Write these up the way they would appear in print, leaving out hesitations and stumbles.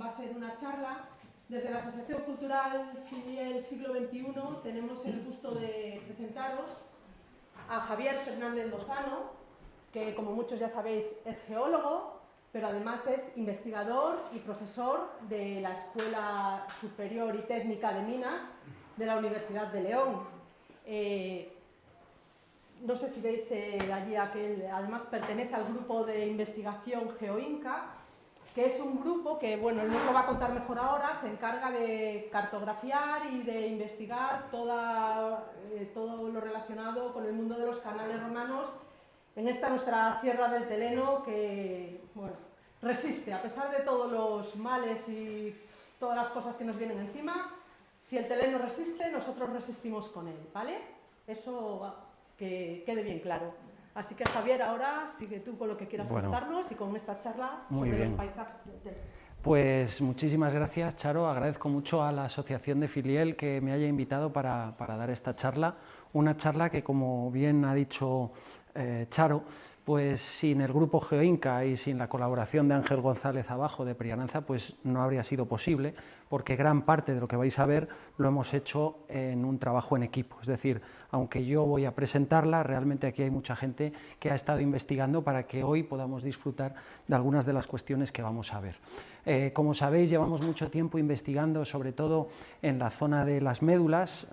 va a ser una charla. Desde la Asociación Cultural Filiel Siglo XXI tenemos el gusto de presentaros a Javier Fernández Lozano, que como muchos ya sabéis es geólogo, pero además es investigador y profesor de la Escuela Superior y Técnica de Minas de la Universidad de León. No sé si veis allí aquel, además pertenece al grupo de investigación GeoInca, que es un grupo que, bueno, él nos lo va a contar mejor ahora, se encarga de cartografiar y de investigar todo lo relacionado con el mundo de los canales romanos en esta nuestra Sierra del Teleno, que, bueno, resiste, a pesar de todos los males y todas las cosas que nos vienen encima. Si el Teleno resiste, nosotros resistimos con él, ¿vale? Eso que quede bien claro. Así que, Javier, ahora sigue tú con lo que quieras contarnos y con esta charla sobre los paisajes del Teleno. Pues muchísimas gracias, Charo. Agradezco mucho a la Asociación de Filiel que me haya invitado para dar esta charla. Una charla que, como bien ha dicho Charo, pues sin el grupo GeoInca y sin la colaboración de Ángel González Abajo de Priananza, pues no habría sido posible, porque gran parte de lo que vais a ver lo hemos hecho en un trabajo en equipo. Es decir, aunque yo voy a presentarla, realmente aquí hay mucha gente que ha estado investigando para que hoy podamos disfrutar de algunas de las cuestiones que vamos a ver. Como sabéis, llevamos mucho tiempo investigando, sobre todo en la zona de las médulas,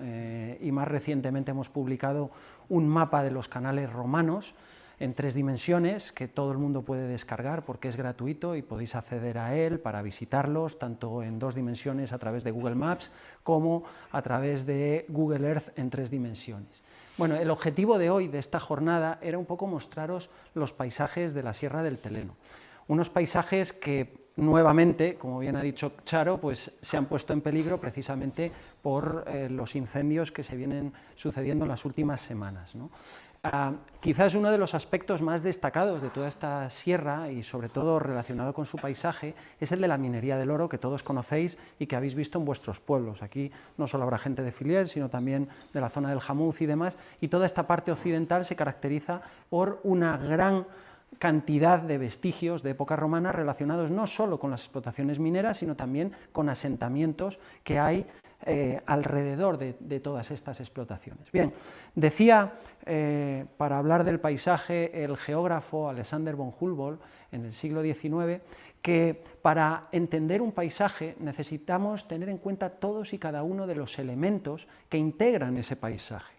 y más recientemente hemos publicado un mapa de los canales romanos en 3 dimensiones, que todo el mundo puede descargar porque es gratuito y podéis acceder a él para visitarlos, tanto en 2 dimensiones a través de Google Maps, como a través de Google Earth en 3 dimensiones. Bueno, el objetivo de hoy, de esta jornada, era un poco mostraros los paisajes de la Sierra del Teleno. Unos paisajes que, nuevamente, como bien ha dicho Charo, pues se han puesto en peligro precisamente por los incendios que se vienen sucediendo en las últimas semanas, ¿no? Quizás uno de los aspectos más destacados de toda esta sierra, y sobre todo relacionado con su paisaje, es el de la minería del oro, que todos conocéis y que habéis visto en vuestros pueblos. Aquí no solo habrá gente de Filiel, sino también de la zona del Jamuz y demás, y toda esta parte occidental se caracteriza por una gran cantidad de vestigios de época romana relacionados no solo con las explotaciones mineras, sino también con asentamientos que hay alrededor de todas estas explotaciones. Bien, decía, para hablar del paisaje, el geógrafo Alexander von Humboldt en el siglo XIX, que para entender un paisaje necesitamos tener en cuenta todos y cada uno de los elementos que integran ese paisaje,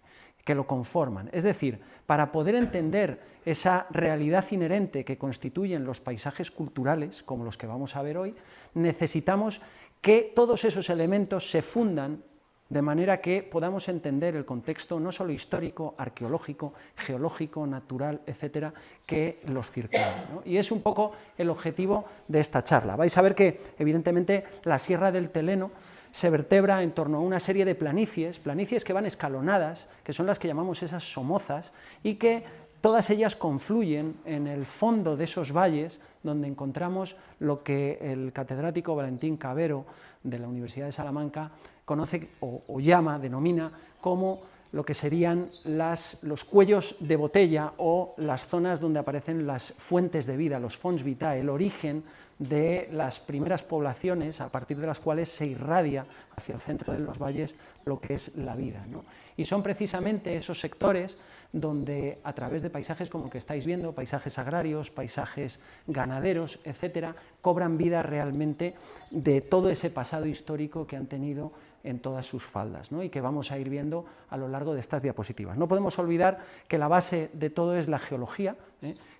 que lo conforman. Es decir, para poder entender esa realidad inherente que constituyen los paisajes culturales, como los que vamos a ver hoy, necesitamos que todos esos elementos se fundan de manera que podamos entender el contexto no solo histórico, arqueológico, geológico, natural, etcétera, que los circunda, ¿no? Y es un poco el objetivo de esta charla. Vais a ver que, evidentemente, la Sierra del Teleno se vertebra en torno a una serie de planicies que van escalonadas, que son las que llamamos esas somozas, y que todas ellas confluyen en el fondo de esos valles, donde encontramos lo que el catedrático Valentín Cavero de la Universidad de Salamanca conoce o llama, denomina como lo que serían los cuellos de botella o las zonas donde aparecen las fuentes de vida, los fons vitae, el origen de las primeras poblaciones a partir de las cuales se irradia hacia el centro de los valles lo que es la vida, ¿no? Y son precisamente esos sectores donde, a través de paisajes como el que estáis viendo, paisajes agrarios, paisajes ganaderos, etcétera, cobran vida realmente de todo ese pasado histórico que han tenido en todas sus faldas, ¿no? Y que vamos a ir viendo a lo largo de estas diapositivas. No podemos olvidar que la base de todo es la geología.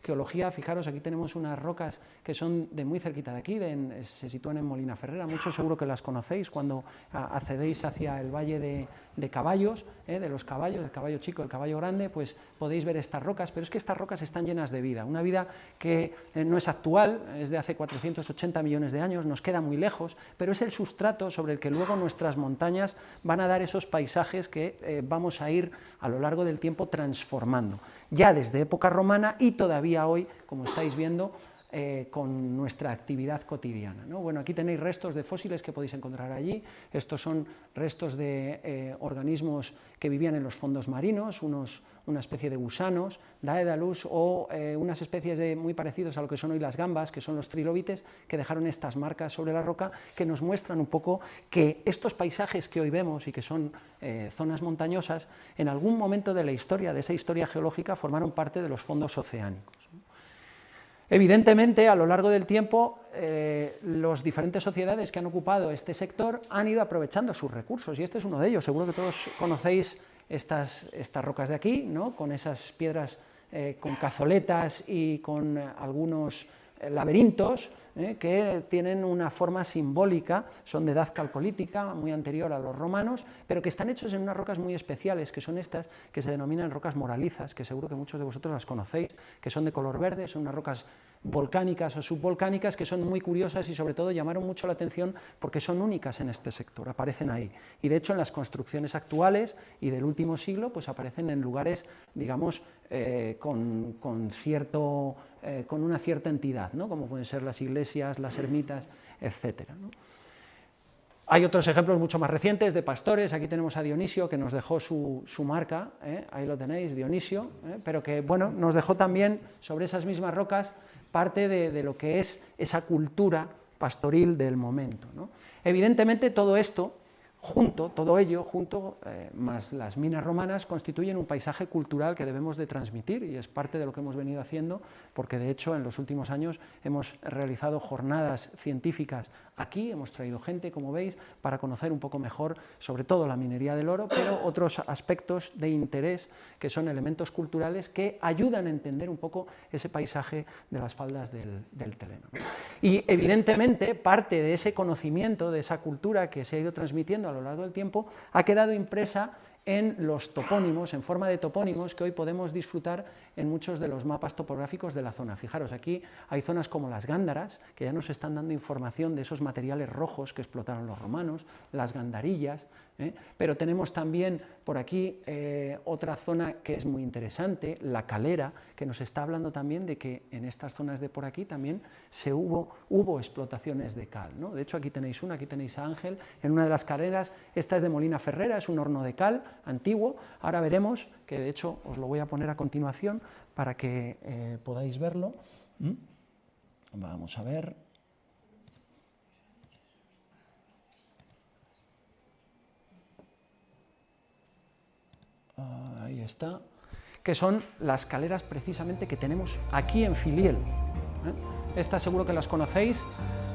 Geología, fijaros, aquí tenemos unas rocas que son de muy cerquita de aquí, se sitúan en Molina Ferrera, muchos seguro que las conocéis cuando accedéis hacia el valle de Caballos, de los caballos, el caballo chico, el caballo grande, pues podéis ver estas rocas, pero es que estas rocas están llenas de vida, una vida que no es actual, es de hace 480 millones de años, nos queda muy lejos, pero es el sustrato sobre el que luego nuestras montañas van a dar esos paisajes que vamos a ir a lo largo del tiempo transformando, ya desde época romana y todavía hoy, como estáis viendo, con nuestra actividad cotidiana, ¿no? Bueno, aquí tenéis restos de fósiles que podéis encontrar allí. Estos son restos de organismos que vivían en los fondos marinos, una especie de gusanos, Daedalus, o unas especies muy parecidos a lo que son hoy las gambas, que son los trilobites, que dejaron estas marcas sobre la roca, que nos muestran un poco que estos paisajes que hoy vemos y que son zonas montañosas, en algún momento de la historia, de esa historia geológica, formaron parte de los fondos oceánicos. Evidentemente, a lo largo del tiempo, las diferentes sociedades que han ocupado este sector han ido aprovechando sus recursos, y este es uno de ellos. Seguro que todos conocéis estas rocas de aquí, ¿no? Con esas piedras con cazoletas y con algunos laberintos que tienen una forma simbólica, son de edad calcolítica, muy anterior a los romanos, pero que están hechos en unas rocas muy especiales, que son estas que se denominan rocas moralizas, que seguro que muchos de vosotros las conocéis, que son de color verde, son unas rocas volcánicas o subvolcánicas que son muy curiosas y sobre todo llamaron mucho la atención porque son únicas en este sector, aparecen ahí. Y de hecho en las construcciones actuales y del último siglo pues aparecen en lugares, digamos, con una cierta entidad, ¿no? Como pueden ser las iglesias, las ermitas, etc., ¿no? Hay otros ejemplos mucho más recientes de pastores. Aquí tenemos a Dionisio, que nos dejó su marca, ahí lo tenéis, Dionisio, pero que bueno, nos dejó también sobre esas mismas rocas parte de lo que es esa cultura pastoril del momento, ¿no? Evidentemente todo esto, más las minas romanas, constituyen un paisaje cultural que debemos de transmitir, y es parte de lo que hemos venido haciendo, porque de hecho en los últimos años hemos realizado jornadas científicas aquí, hemos traído gente, como veis, para conocer un poco mejor sobre todo la minería del oro, pero otros aspectos de interés que son elementos culturales que ayudan a entender un poco ese paisaje de las faldas del Teleno. Y evidentemente parte de ese conocimiento, de esa cultura que se ha ido transmitiendo a lo largo del tiempo, ha quedado impresa en los topónimos, en forma de topónimos que hoy podemos disfrutar en muchos de los mapas topográficos de la zona. Fijaros, aquí hay zonas como las Gándaras, que ya nos están dando información de esos materiales rojos que explotaron los romanos, las Gandarillas, pero tenemos también por aquí otra zona que es muy interesante, la Calera, que nos está hablando también de que en estas zonas de por aquí también hubo explotaciones de cal, ¿no? De hecho aquí tenéis una, aquí tenéis a Ángel, en una de las caleras. Esta es de Molina Ferrera, es un horno de cal antiguo. Ahora veremos, que de hecho os lo voy a poner a continuación para que podáis verlo. Vamos a ver. Ahí está, que son las caleras precisamente que tenemos aquí en Filiel. Estas seguro que las conocéis,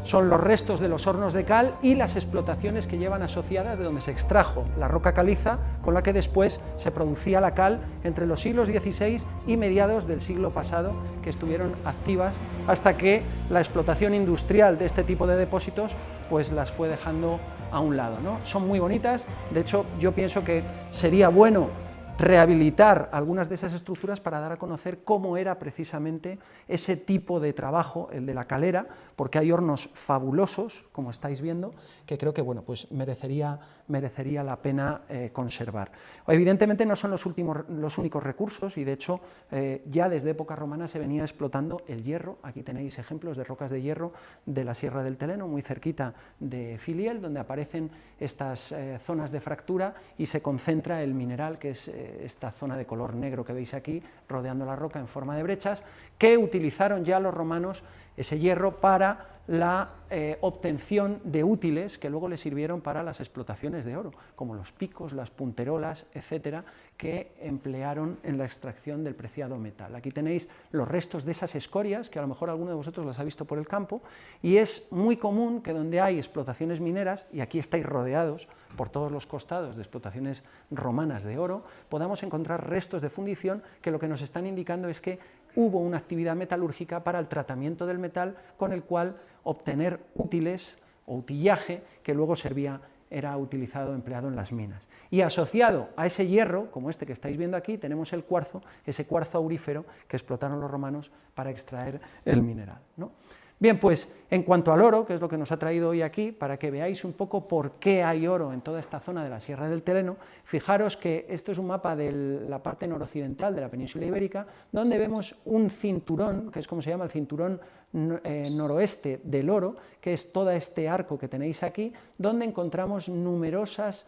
son los restos de los hornos de cal y las explotaciones que llevan asociadas de donde se extrajo la roca caliza con la que después se producía la cal entre los siglos XVI y mediados del siglo pasado, que estuvieron activas hasta que la explotación industrial de este tipo de depósitos pues las fue dejando a un lado, ¿no? Son muy bonitas, de hecho yo pienso que sería bueno rehabilitar algunas de esas estructuras para dar a conocer cómo era precisamente ese tipo de trabajo, el de la calera, porque hay hornos fabulosos, como estáis viendo, que creo que bueno, pues merecería la pena conservar. Evidentemente no son los únicos recursos, y de hecho ya desde época romana se venía explotando el hierro. Aquí tenéis ejemplos de rocas de hierro de la Sierra del Teleno, muy cerquita de Filiel, donde aparecen estas zonas de fractura y se concentra el mineral, que es esta zona de color negro que veis aquí, rodeando la roca en forma de brechas, que utilizaron ya los romanos ese hierro para la obtención de útiles que luego les sirvieron para las explotaciones de oro, como los picos, las punterolas, etcétera, que emplearon en la extracción del preciado metal. Aquí tenéis los restos de esas escorias, que a lo mejor alguno de vosotros las ha visto por el campo, y es muy común que donde hay explotaciones mineras, y aquí estáis rodeados por todos los costados de explotaciones romanas de oro, podamos encontrar restos de fundición que lo que nos están indicando es que hubo una actividad metalúrgica para el tratamiento del metal, con el cual obtener útiles o utillaje que luego era utilizado, empleado en las minas. Y asociado a ese hierro, como este que estáis viendo aquí, tenemos el cuarzo, ese cuarzo aurífero que explotaron los romanos para extraer el mineral, ¿no? Bien, pues en cuanto al oro, que es lo que nos ha traído hoy aquí, para que veáis un poco por qué hay oro en toda esta zona de la Sierra del Teleno, fijaros que esto es un mapa de la parte noroccidental de la península ibérica, donde vemos un cinturón, que es como se llama el cinturón noroeste del oro, que es todo este arco que tenéis aquí, donde encontramos numerosas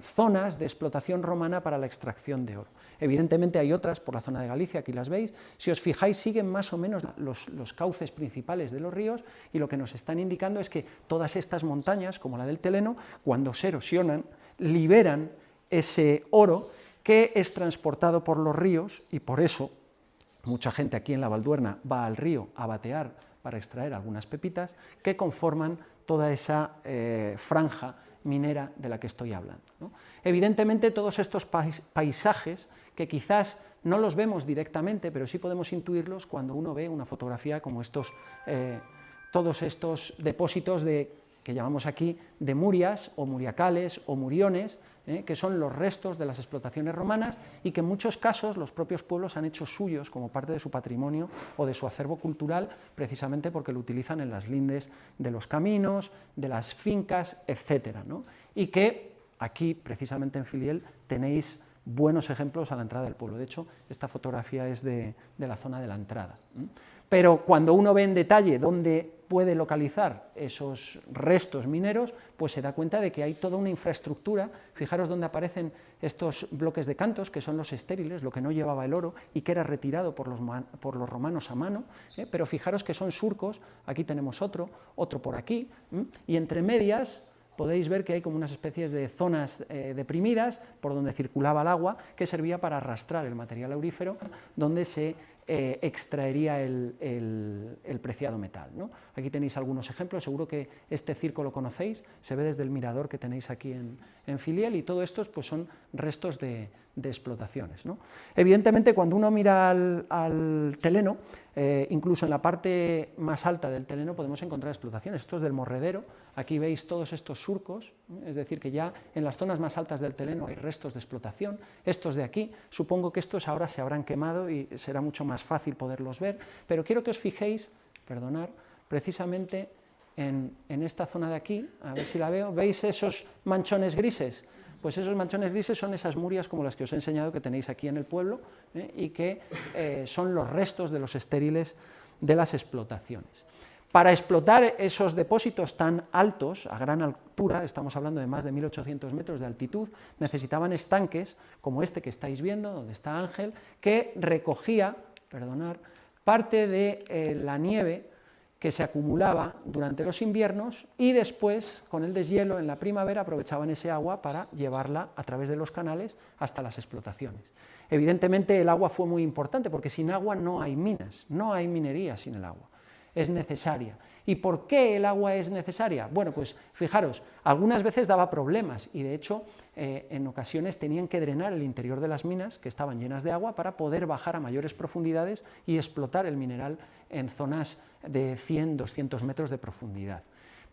zonas de explotación romana para la extracción de oro. Evidentemente hay otras por la zona de Galicia, aquí las veis. Si os fijáis, siguen más o menos los cauces principales de los ríos, y lo que nos están indicando es que todas estas montañas, como la del Teleno, cuando se erosionan, liberan ese oro que es transportado por los ríos, y por eso mucha gente aquí en la Valduerna va al río a batear para extraer algunas pepitas que conforman toda esa franja minera de la que estoy hablando, ¿no? Evidentemente, todos estos paisajes, que quizás no los vemos directamente, pero sí podemos intuirlos cuando uno ve una fotografía como todos estos depósitos que llamamos aquí de murias, o muriacales, o muriones, que son los restos de las explotaciones romanas, y que en muchos casos los propios pueblos han hecho suyos como parte de su patrimonio o de su acervo cultural, precisamente porque lo utilizan en las lindes de los caminos, de las fincas, etcétera, ¿no? Y que aquí, precisamente en Filiel, tenéis buenos ejemplos a la entrada del pueblo. De hecho, esta fotografía es de la zona de la entrada. Pero cuando uno ve en detalle dónde puede localizar esos restos mineros, pues se da cuenta de que hay toda una infraestructura. Fijaros dónde aparecen estos bloques de cantos, que son los estériles, lo que no llevaba el oro y que era retirado por los romanos a mano, pero fijaros que son surcos, aquí tenemos otro por aquí, y entre medias podéis ver que hay como unas especies de zonas deprimidas por donde circulaba el agua, que servía para arrastrar el material aurífero, donde se extraería el preciado metal, ¿no? Aquí tenéis algunos ejemplos, seguro que este circo lo conocéis, se ve desde el mirador que tenéis aquí en Filiel, y todo esto pues, son restos de explotaciones, ¿no? Evidentemente, cuando uno mira al Teleno, incluso en la parte más alta del Teleno podemos encontrar explotaciones. Esto es del Morredero, aquí veis todos estos surcos, es decir, que ya en las zonas más altas del Teleno hay restos de explotación. Estos de aquí, supongo que estos ahora se habrán quemado y será mucho más fácil poderlos ver, pero quiero que os fijéis, perdonad, precisamente en esta zona de aquí, a ver si la veo, ¿veis esos manchones grises? Pues esos manchones grises son esas murias como las que os he enseñado que tenéis aquí en el pueblo, y que son los restos de los estériles de las explotaciones. Para explotar esos depósitos tan altos, a gran altura, estamos hablando de más de 1800 metros de altitud, necesitaban estanques como este que estáis viendo, donde está Ángel, que recogía, perdonad, parte de la nieve que se acumulaba durante los inviernos, y después, con el deshielo en la primavera, aprovechaban ese agua para llevarla a través de los canales hasta las explotaciones. Evidentemente el agua fue muy importante, porque sin agua no hay minas, no hay minería sin el agua, es necesaria. ¿Y por qué el agua es necesaria? Bueno, pues fijaros, algunas veces daba problemas, y de hecho en ocasiones tenían que drenar el interior de las minas, que estaban llenas de agua, para poder bajar a mayores profundidades y explotar el mineral en zonas de 100, 200 metros de profundidad.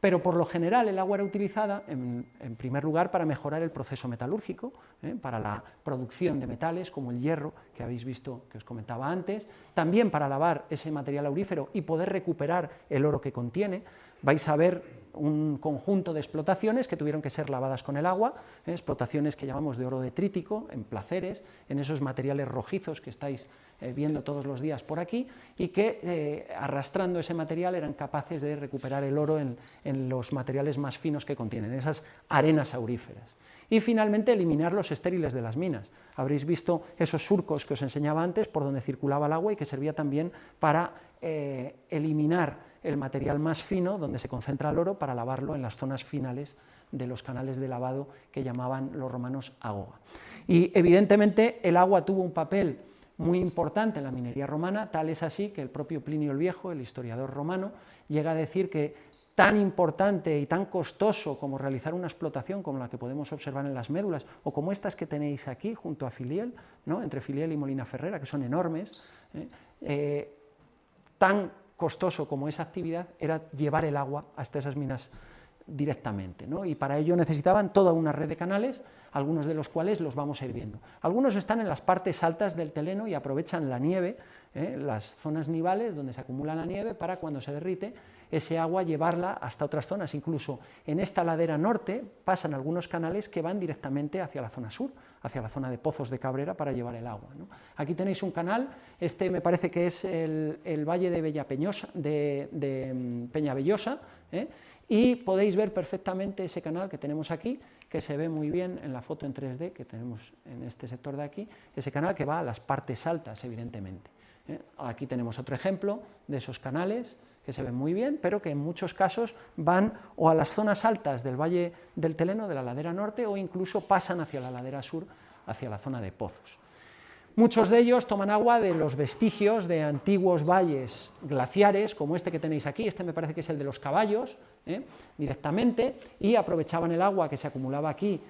Pero por lo general el agua era utilizada en primer lugar para mejorar el proceso metalúrgico, para la producción de metales como el hierro, que habéis visto que os comentaba antes, también para lavar ese material aurífero y poder recuperar el oro que contiene. Vais a ver un conjunto de explotaciones que tuvieron que ser lavadas con el agua, explotaciones que llamamos de oro detrítico, en placeres, en esos materiales rojizos que estáis viendo todos los días por aquí, y que arrastrando ese material eran capaces de recuperar el oro en los materiales más finos que contienen, esas arenas auríferas. Y finalmente eliminar los estériles de las minas. Habréis visto esos surcos que os enseñaba antes por donde circulaba el agua y que servía también para eliminar el material más fino, donde se concentra el oro, para lavarlo en las zonas finales de los canales de lavado que llamaban los romanos agoga. Y evidentemente el agua tuvo un papel muy importante en la minería romana, tal es así que el propio Plinio el Viejo, el historiador romano, llega a decir que tan importante y tan costoso como realizar una explotación como la que podemos observar en las médulas, o como estas que tenéis aquí junto a Filiel, ¿no? Entre Filiel y Molina Ferrera, que son enormes, tan costoso como esa actividad era llevar el agua hasta esas minas directamente, ¿no? Y para ello necesitaban toda una red de canales, algunos de los cuales los vamos a ir viendo. Algunos están en las partes altas del Teleno y aprovechan la nieve las zonas nivales donde se acumula la nieve para cuando se derrite ese agua llevarla hasta otras zonas. Incluso en esta ladera norte pasan algunos canales que van directamente hacia la zona sur, hacia la zona de Pozos de Cabrera para llevar el agua, ¿no? Aquí tenéis un canal, este me parece que es el valle de Peñabellosa, y podéis ver perfectamente ese canal que tenemos aquí, que se ve muy bien en la foto en 3D que tenemos en este sector de aquí, ese canal que va a las partes altas, evidentemente. Aquí tenemos otro ejemplo de esos canales que se ven muy bien, pero que en muchos casos van o a las zonas altas del Valle del Teleno, de la ladera norte, o incluso pasan hacia la ladera sur, hacia la zona de Pozos. Muchos de ellos toman agua de los vestigios de antiguos valles glaciares, como este que tenéis aquí, este me parece que es el de los Caballos, directamente, y aprovechaban el agua que se acumulaba aquí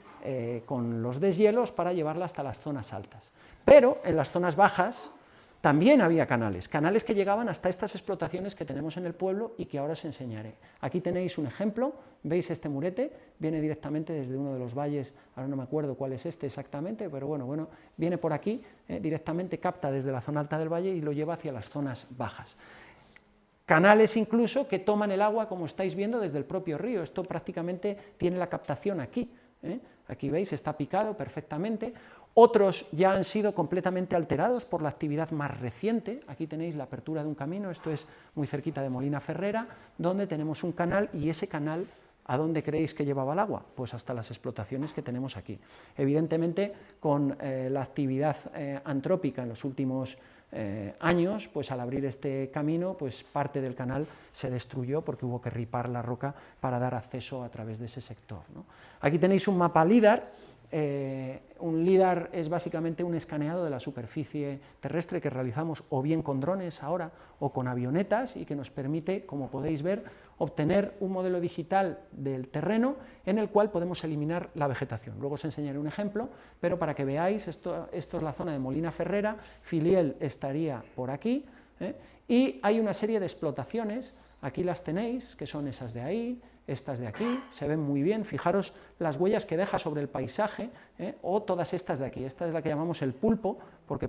con los deshielos para llevarla hasta las zonas altas. Pero en las zonas bajas también había canales que llegaban hasta estas explotaciones que tenemos en el pueblo y que ahora os enseñaré. Aquí tenéis un ejemplo, veis este murete, viene directamente desde uno de los valles, ahora no me acuerdo cuál es este exactamente, pero bueno, viene por aquí, directamente capta desde la zona alta del valle y lo lleva hacia las zonas bajas. Canales incluso que toman el agua, como estáis viendo, desde el propio río, esto prácticamente tiene la captación aquí, aquí veis, está picado perfectamente. Otros ya han sido completamente alterados por la actividad más reciente. Aquí tenéis la apertura de un camino, esto es muy cerquita de Molina Ferrera, donde tenemos un canal, y ese canal, ¿a dónde creéis que llevaba el agua? Pues hasta las explotaciones que tenemos aquí. Evidentemente, con la actividad antrópica en los últimos años, pues al abrir este camino, pues parte del canal se destruyó porque hubo que ripar la roca para dar acceso a través de ese sector, ¿no? Aquí tenéis un mapa LIDAR. Un LIDAR es básicamente un escaneado de la superficie terrestre que realizamos o bien con drones ahora o con avionetas, y que nos permite, como podéis ver, obtener un modelo digital del terreno en el cual podemos eliminar la vegetación. Luego os enseñaré un ejemplo, pero para que veáis, esto es la zona de Molina Ferrera, Filiel estaría por aquí, y hay una serie de explotaciones, aquí las tenéis, que son esas de ahí, estas de aquí, se ven muy bien, fijaros las huellas que deja sobre el paisaje, o todas estas de aquí, esta es la que llamamos el pulpo, porque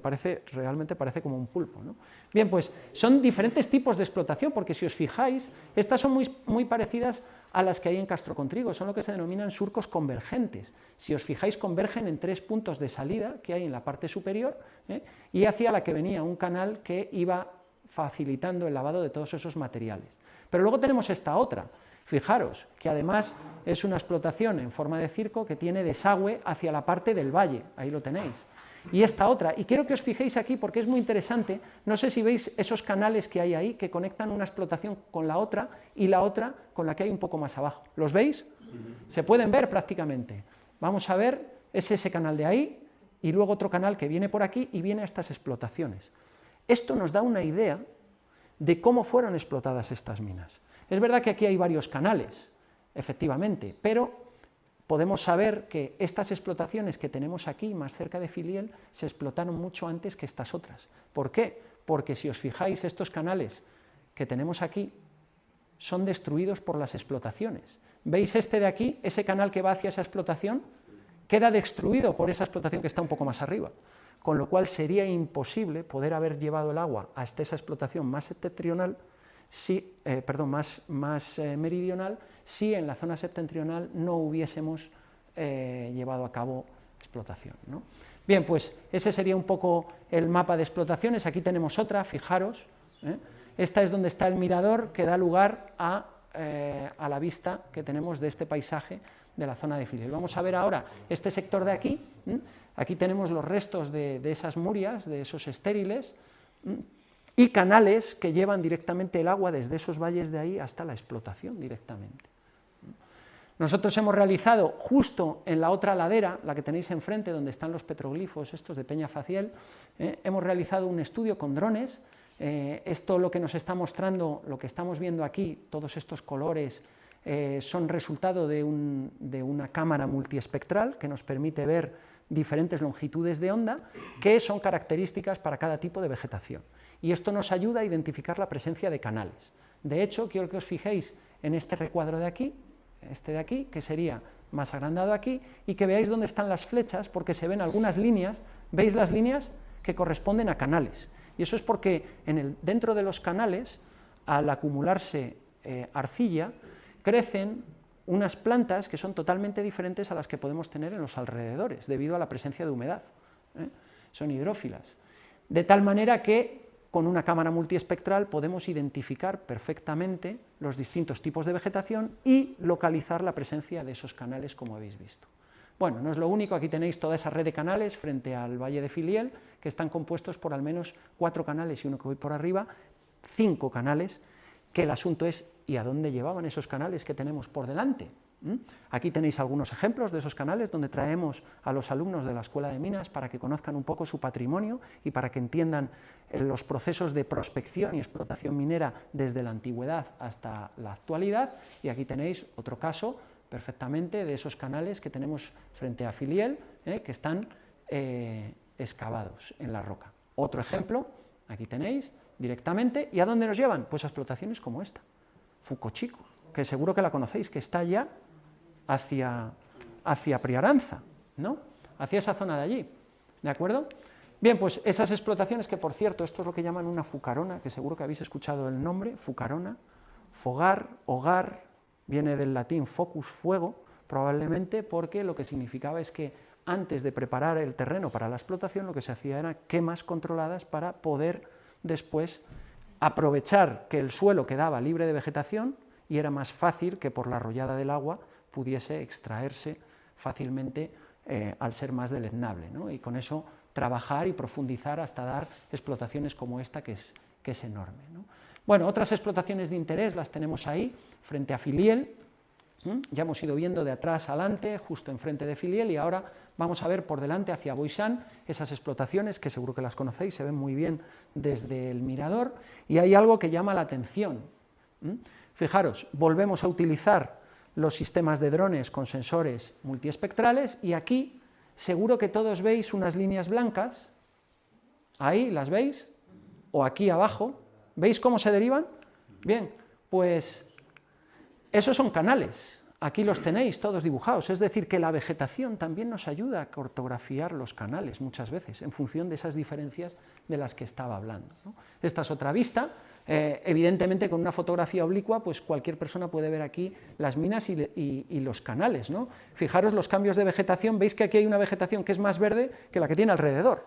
realmente parece como un pulpo, ¿no? Bien, pues son diferentes tipos de explotación, porque si os fijáis, estas son muy parecidas a las que hay en Castro Contrigo, son lo que se denominan surcos convergentes. Si os fijáis, convergen en 3 puntos de salida que hay en la parte superior, y hacia la que venía un canal que iba facilitando el lavado de todos esos materiales. Pero luego tenemos esta otra. Fijaros que además es una explotación en forma de circo que tiene desagüe hacia la parte del valle, ahí lo tenéis. Y esta otra, y quiero que os fijéis aquí porque es muy interesante, no sé si veis esos canales que hay ahí que conectan una explotación con la otra y la otra con la que hay un poco más abajo. ¿Los veis? Se pueden ver prácticamente. Vamos a ver, es ese canal de ahí y luego otro canal que viene por aquí y viene a estas explotaciones. Esto nos da una idea de cómo fueron explotadas estas minas. Es verdad que aquí hay varios canales, efectivamente, pero podemos saber que estas explotaciones que tenemos aquí, más cerca de Filiel, se explotaron mucho antes que estas otras. ¿Por qué? Porque si os fijáis, estos canales que tenemos aquí son destruidos por las explotaciones. ¿Veis este de aquí? Ese canal que va hacia esa explotación queda destruido por esa explotación que está un poco más arriba, con lo cual sería imposible poder haber llevado el agua hasta esa explotación más septentrional, más meridional, si en la zona septentrional no hubiésemos llevado a cabo explotación, ¿no? Bien, pues ese sería un poco el mapa de explotaciones. Aquí tenemos otra, fijaros, esta es donde está el mirador que da lugar a la vista que tenemos de este paisaje de la zona de Filiel. Vamos a ver ahora este sector de aquí. Aquí tenemos los restos de esas murias, de esos estériles, y canales que llevan directamente el agua desde esos valles de ahí hasta la explotación directamente. Nosotros hemos realizado justo en la otra ladera, la que tenéis enfrente, donde están los petroglifos estos de Peñafaciel, hemos realizado un estudio con drones. Esto lo que nos está mostrando, lo que estamos viendo aquí, todos estos colores, son resultado de una cámara multiespectral que nos permite ver diferentes longitudes de onda que son características para cada tipo de vegetación. Y esto nos ayuda a identificar la presencia de canales. De hecho, quiero que os fijéis en este recuadro de aquí, este de aquí, que sería más agrandado aquí, y que veáis dónde están las flechas, porque se ven algunas líneas, ¿veis las líneas? Que corresponden a canales. Y eso es porque dentro de los canales, al acumularse arcilla, crecen unas plantas que son totalmente diferentes a las que podemos tener en los alrededores, debido a la presencia de humedad. Son hidrófilas. De tal manera que con una cámara multiespectral podemos identificar perfectamente los distintos tipos de vegetación y localizar la presencia de esos canales, como habéis visto. Bueno, no es lo único, aquí tenéis toda esa red de canales frente al Valle de Filiel, que están compuestos por al menos 4 canales y uno que voy por arriba, 5 canales, que el asunto es, ¿y a dónde llevaban esos canales que tenemos por delante? Aquí tenéis algunos ejemplos de esos canales donde traemos a los alumnos de la Escuela de Minas para que conozcan un poco su patrimonio y para que entiendan los procesos de prospección y explotación minera desde la antigüedad hasta la actualidad, y aquí tenéis otro caso perfectamente de esos canales que tenemos frente a Filiel, que están excavados en la roca. Otro ejemplo, aquí tenéis directamente, ¿y a dónde nos llevan? Pues a explotaciones como esta, Fucochico, que seguro que la conocéis, que está allá hacia Priaranza, ¿no? Hacia esa zona de allí, ¿de acuerdo? Bien, pues esas explotaciones, que por cierto, esto es lo que llaman una fucarona, que seguro que habéis escuchado el nombre, fucarona, fogar, hogar, viene del latín focus, fuego, probablemente porque lo que significaba es que antes de preparar el terreno para la explotación, lo que se hacía era quemas controladas para poder después aprovechar que el suelo quedaba libre de vegetación y era más fácil que por la arrollada del agua pudiese extraerse fácilmente al ser más deleznable, ¿no? Y con eso trabajar y profundizar hasta dar explotaciones como esta, que es enorme, ¿no? Bueno, otras explotaciones de interés las tenemos ahí, frente a Filiel, ya hemos ido viendo de atrás adelante, justo enfrente de Filiel, y ahora vamos a ver por delante hacia Boixán esas explotaciones que seguro que las conocéis, se ven muy bien desde el mirador, y hay algo que llama la atención. Fijaros, volvemos a utilizar los sistemas de drones con sensores multiespectrales, y aquí seguro que todos veis unas líneas blancas, ahí las veis, o aquí abajo, ¿veis cómo se derivan? Bien, pues esos son canales, aquí los tenéis todos dibujados, es decir, que la vegetación también nos ayuda a cartografiar los canales muchas veces, en función de esas diferencias de las que estaba hablando, ¿no? Esta es otra vista. Evidentemente con una fotografía oblicua pues cualquier persona puede ver aquí las minas y los canales, ¿no? Fijaros los cambios de vegetación, veis que aquí hay una vegetación que es más verde que la que tiene alrededor,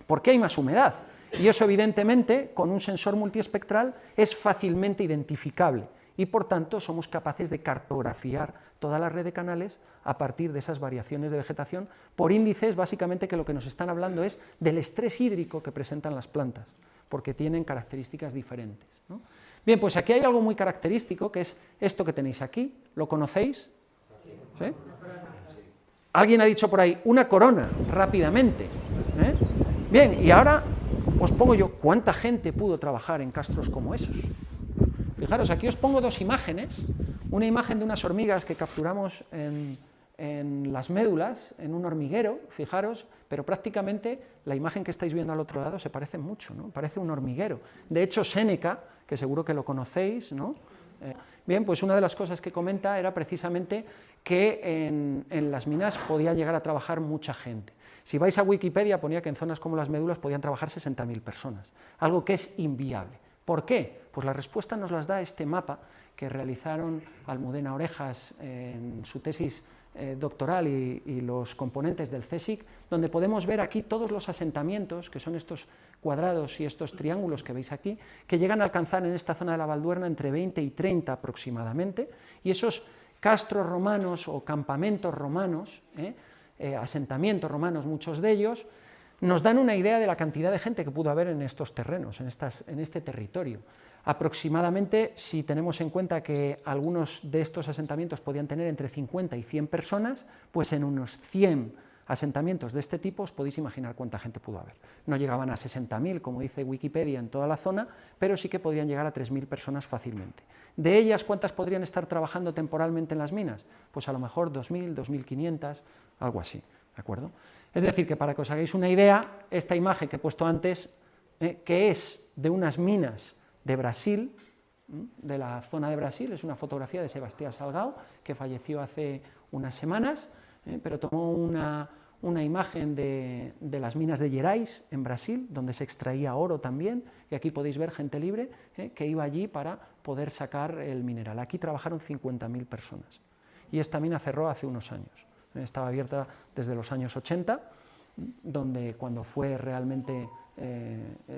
porque hay más humedad, y eso evidentemente con un sensor multiespectral es fácilmente identificable, y por tanto somos capaces de cartografiar toda la red de canales a partir de esas variaciones de vegetación por índices, básicamente, que lo que nos están hablando es del estrés hídrico que presentan las plantas, porque tienen características diferentes, ¿no? Bien, pues aquí hay algo muy característico, que es esto que tenéis aquí, ¿lo conocéis? ¿Sí? Alguien ha dicho por ahí, una corona, rápidamente, ¿eh? Bien, y ahora os pongo yo, ¿cuánta gente pudo trabajar en castros como esos? Fijaros, aquí os pongo 2 imágenes, una imagen de unas hormigas que capturamos en las médulas, en un hormiguero, fijaros, pero prácticamente la imagen que estáis viendo al otro lado se parece mucho, ¿no? Parece un hormiguero. De hecho, Séneca, que seguro que lo conocéis, ¿no? Bien, pues una de las cosas que comenta era precisamente que en las minas podía llegar a trabajar mucha gente. Si vais a Wikipedia, ponía que en zonas como las médulas podían trabajar 60.000 personas, algo que es inviable. ¿Por qué? Pues la respuesta nos las da este mapa que realizaron Almudena Orejas en su tesis doctoral y los componentes del CSIC, donde podemos ver aquí todos los asentamientos, que son estos cuadrados y estos triángulos que veis aquí, que llegan a alcanzar en esta zona de la Valduerna entre 20 y 30 aproximadamente, y esos castros romanos o campamentos romanos, asentamientos romanos, muchos de ellos, nos dan una idea de la cantidad de gente que pudo haber en estos terrenos, en este territorio. Aproximadamente, si tenemos en cuenta que algunos de estos asentamientos podían tener entre 50 y 100 personas, pues en unos 100 asentamientos de este tipo os podéis imaginar cuánta gente pudo haber. No llegaban a 60.000, como dice Wikipedia, en toda la zona, pero sí que podrían llegar a 3.000 personas fácilmente. De ellas, ¿cuántas podrían estar trabajando temporalmente en las minas? Pues a lo mejor 2.000, 2.500, algo así, ¿de acuerdo? Es decir, que para que os hagáis una idea, esta imagen que he puesto antes, que es de unas minas de Brasil, de la zona de Brasil, es una fotografía de Sebastián Salgado, que falleció hace unas semanas, pero tomó una una imagen de las minas de Gerais, en Brasil, donde se extraía oro también, y aquí podéis ver gente libre que iba allí para poder sacar el mineral. Aquí trabajaron 50.000 personas, y esta mina cerró hace unos años. Estaba abierta desde los años 80, donde cuando fue realmente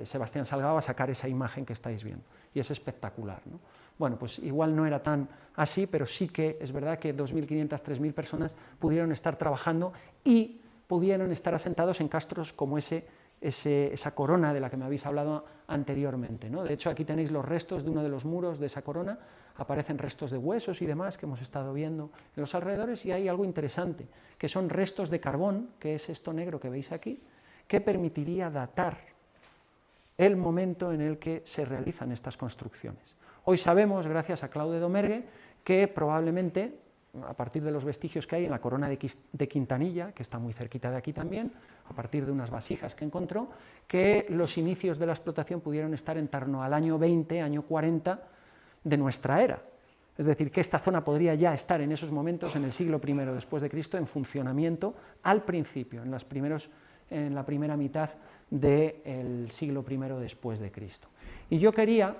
Sebastián Salgado a sacar esa imagen que estáis viendo, y es espectacular, ¿no? Bueno, pues igual no era tan así, pero sí que es verdad que 2.500, 3.000 personas pudieron estar trabajando y pudieron estar asentados en castros como esa corona de la que me habéis hablado anteriormente, ¿no? De hecho, aquí tenéis los restos de uno de los muros de esa corona, aparecen restos de huesos y demás que hemos estado viendo en los alrededores, y hay algo interesante, que son restos de carbón, que es esto negro que veis aquí, que permitiría datar el momento en el que se realizan estas construcciones. Hoy sabemos, gracias a Claude Domergue, que probablemente, a partir de los vestigios que hay en la corona de Quintanilla, que está muy cerquita de aquí también, a partir de unas vasijas que encontró, que los inicios de la explotación pudieron estar en torno al año 20, año 40 de nuestra era. Es decir, que esta zona podría ya estar en esos momentos, en el siglo I después de Cristo, en funcionamiento al principio, en la primera mitad del siglo I después de Cristo. Y yo quería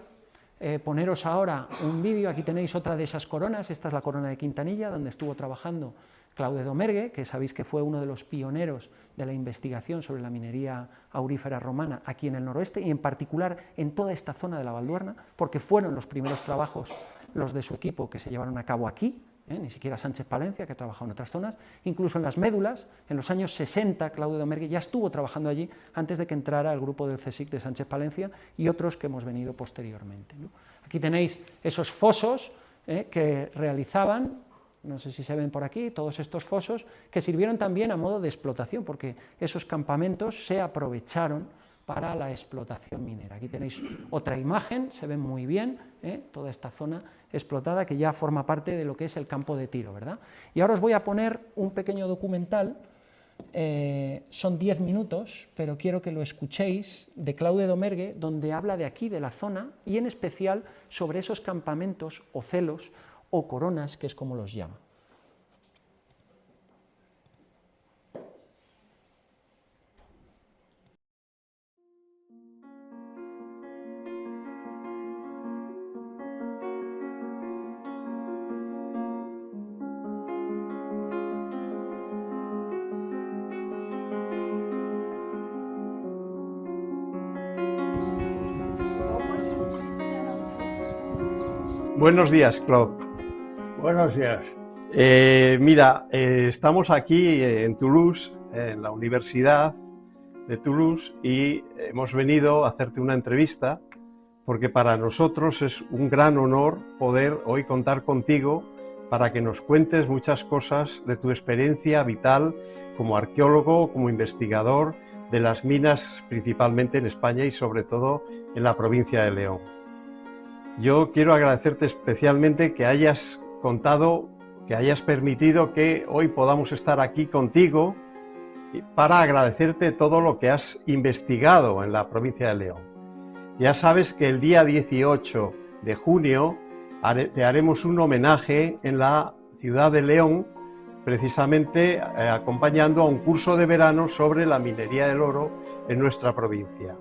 poneros ahora un vídeo. Aquí tenéis otra de esas coronas, esta es la corona de Quintanilla, donde estuvo trabajando Claude Domergue, que sabéis que fue uno de los pioneros de la investigación sobre la minería aurífera romana aquí en el noroeste, y en particular en toda esta zona de la Valduerna, porque fueron los primeros trabajos, los de su equipo, que se llevaron a cabo aquí, ni siquiera Sánchez Palencia, que ha trabajado en otras zonas, incluso en las médulas. En los años 60 Claude Domergue ya estuvo trabajando allí antes de que entrara el grupo del CSIC de Sánchez Palencia y otros que hemos venido posteriormente, ¿no? Aquí tenéis esos fosos que realizaban, no sé si se ven por aquí, todos estos fosos, que sirvieron también a modo de explotación, porque esos campamentos se aprovecharon para la explotación minera. Aquí tenéis otra imagen, se ve muy bien toda esta zona explotada, que ya forma parte de lo que es el campo de tiro, ¿verdad? Y ahora os voy a poner un pequeño documental, son 10 minutos, pero quiero que lo escuchéis, de Claude Domergue, donde habla de aquí, de la zona, y en especial sobre esos campamentos o celos o coronas, que es como los llama. Buenos días, Claude. Buenos días. Mira, estamos aquí en Toulouse, en la Universidad de Toulouse, y hemos venido a hacerte una entrevista porque para nosotros es un gran honor poder hoy contar contigo para que nos cuentes muchas cosas de tu experiencia vital como arqueólogo, como investigador de las minas, principalmente en España y sobre todo en la provincia de León. Yo quiero agradecerte especialmente que hayas contado, que hayas permitido que hoy podamos estar aquí contigo para agradecerte todo lo que has investigado en la provincia de León. Ya sabes que el día 18 de junio te haremos un homenaje en la ciudad de León, precisamente acompañando a un curso de verano sobre la minería del oro en nuestra provincia.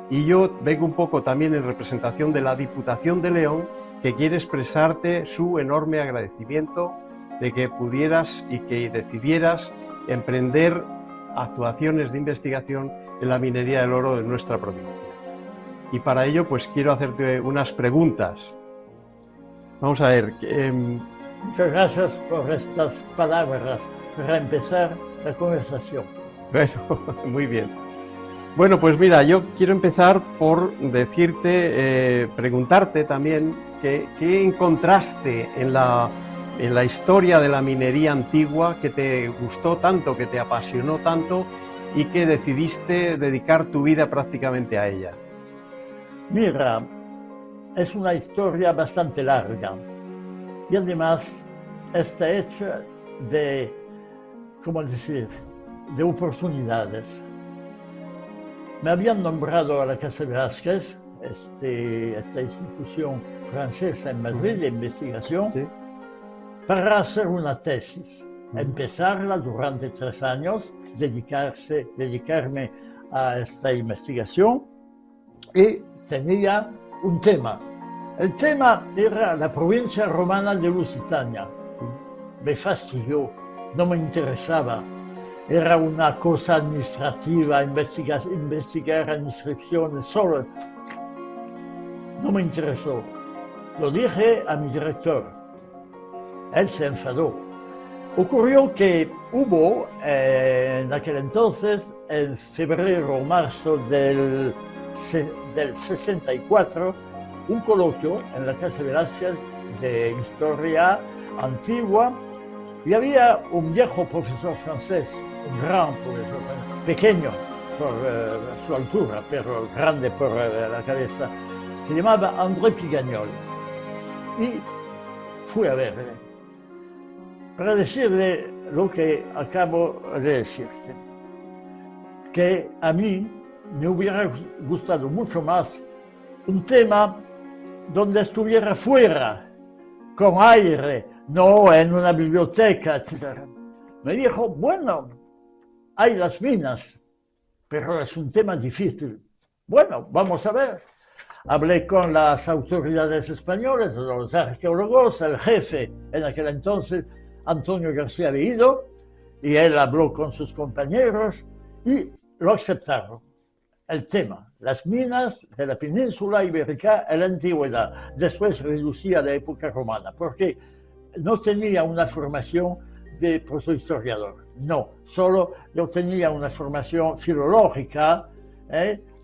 Y yo vengo un poco también en representación de la Diputación de León, que quiere expresarte su enorme agradecimiento de que pudieras y que decidieras emprender actuaciones de investigación en la minería del oro de nuestra provincia. Y para ello, pues quiero hacerte unas preguntas. Vamos a ver. Muchas gracias por estas palabras para empezar la conversación. Bueno, muy bien. Bueno, pues mira, yo quiero empezar por decirte, preguntarte también qué encontraste en la historia de la minería antigua que te gustó tanto, que te apasionó tanto y que decidiste dedicar tu vida prácticamente a ella. Mira, es una historia bastante larga y además está hecha de, ¿cómo decir?, de oportunidades. Me habían nombrado a la Casa Velázquez, esta institución francesa en Madrid de investigación, sí, para hacer una tesis. empezarla durante 3 años, dedicarme a esta investigación, y tenía un tema. El tema era la provincia romana de Lusitania. Me fastidió, no me interesaba. Era una cosa administrativa, investigar inscripciones solo. No me interesó. Lo dije a mi director. Él se enfadó. Ocurrió que hubo en aquel entonces, en febrero o marzo del 64, un coloquio en la Casa Velázquez de Historia Antigua, y había un viejo profesor francés, un gran profesor, pequeño por su altura, pero grande por la cabeza. Se llamaba André Pigagnol. Y fui a verle para decirle lo que acabo de decirte, que a mí me hubiera gustado mucho más un tema donde estuviera fuera, con aire, no en una biblioteca, etc. Me dijo, bueno, hay las minas, pero es un tema difícil. Bueno, vamos a ver. Hablé con las autoridades españolas, los arqueólogos, el jefe en aquel entonces, Antonio García Bellido, y él habló con sus compañeros y lo aceptaron. El tema, las minas de la península ibérica en la antigüedad, después reducida a la época romana, porque no tenía una formación de protohistoriador, no, solo yo tenía una formación filológica,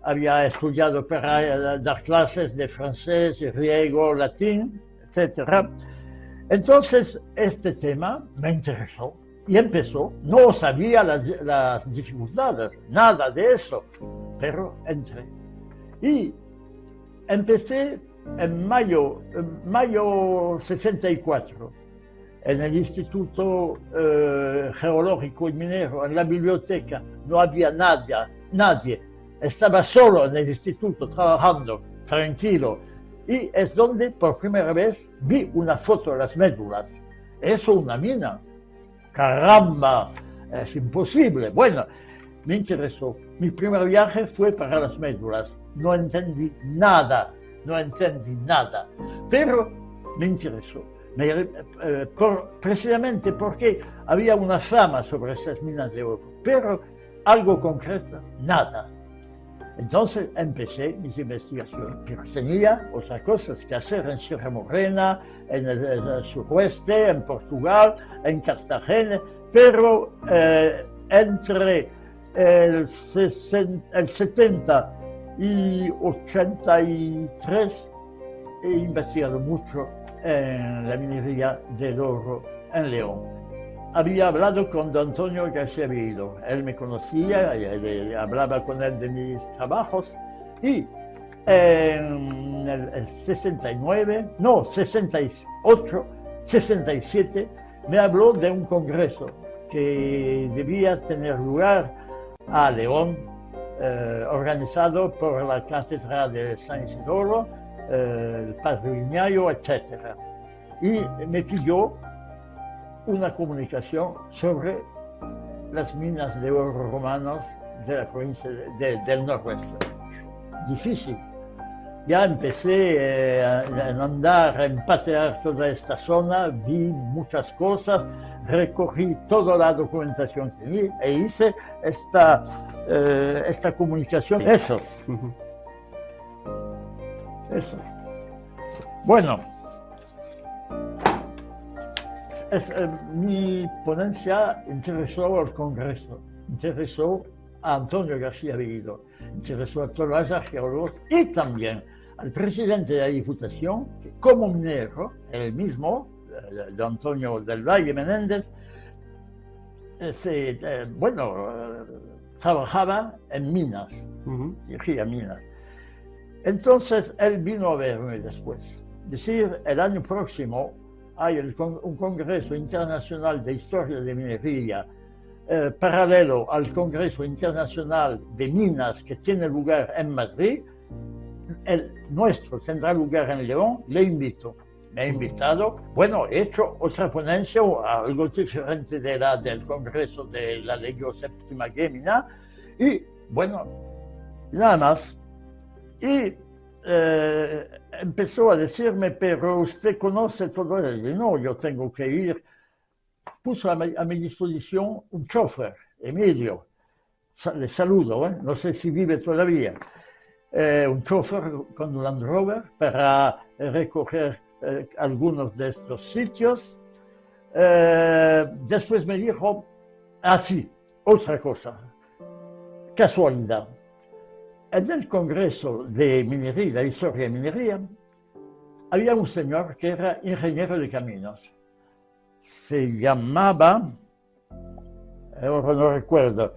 había estudiado para dar clases de francés, griego, latín, etc. Entonces, este tema me interesó y empezó. No sabía las dificultades, nada de eso, pero entré. Y empecé en mayo 64, en el Instituto Geológico y Minero, en la biblioteca. No había nadie. Estaba solo en el instituto trabajando, tranquilo. Y es donde por primera vez vi una foto de las médulas. Eso, una mina. Caramba, es imposible. Bueno, me interesó. Mi primer viaje fue para las médulas. No entendí nada, pero me interesó. Precisamente porque había una fama sobre esas minas de oro, pero algo concreto, nada. Entonces empecé mis investigaciones, pero tenía otras cosas que hacer en Sierra Morena, en el suroeste, en Portugal, en Cartagena, pero entre el 70 y 83 he investigado mucho en la minería del oro en León. Había hablado con don Antonio García Bellido, él me conocía, y hablaba con él de mis trabajos, y en el 68, 67, me habló de un congreso que debía tener lugar a León, organizado por la Cátedra de San Isidoro, el Padre Viñayo, etc. Y me pidió una comunicación sobre las minas de oro romanos de la provincia del noroeste. Difícil. Ya empecé a andar, a empatear toda esta zona, vi muchas cosas, recogí toda la documentación que vi e hice esta comunicación. Eso. Bueno. Mi ponencia interesó al Congreso, interesó a Antonio García Bellido, interesó a todos los arqueólogos y también al presidente de la Diputación, que como minero, él mismo, de Antonio del Valle Menéndez, trabajaba en minas, dirigía minas. Entonces él vino a verme después, decir, el año próximo hay un Congreso Internacional de Historia de Minería, paralelo al Congreso Internacional de Minas que tiene lugar en Madrid. El nuestro tendrá lugar en León, le invito. me ha invitado. Bueno, he hecho otra ponencia, algo diferente de la del Congreso de la Legio Séptima Gemina, y bueno, nada más. Y empezó a decirme, pero usted conoce todo ello. No, yo tengo que ir. Puso a mi disposición un chofer, Emilio, le saludo, no sé si vive todavía, un chofer con un Land Rover para recorrer algunos de estos sitios. Después me dijo, sí, otra cosa, casualidad. En el Congreso de Minería, de Historia de Minería, había un señor que era ingeniero de caminos. Se llamaba, ahora no recuerdo,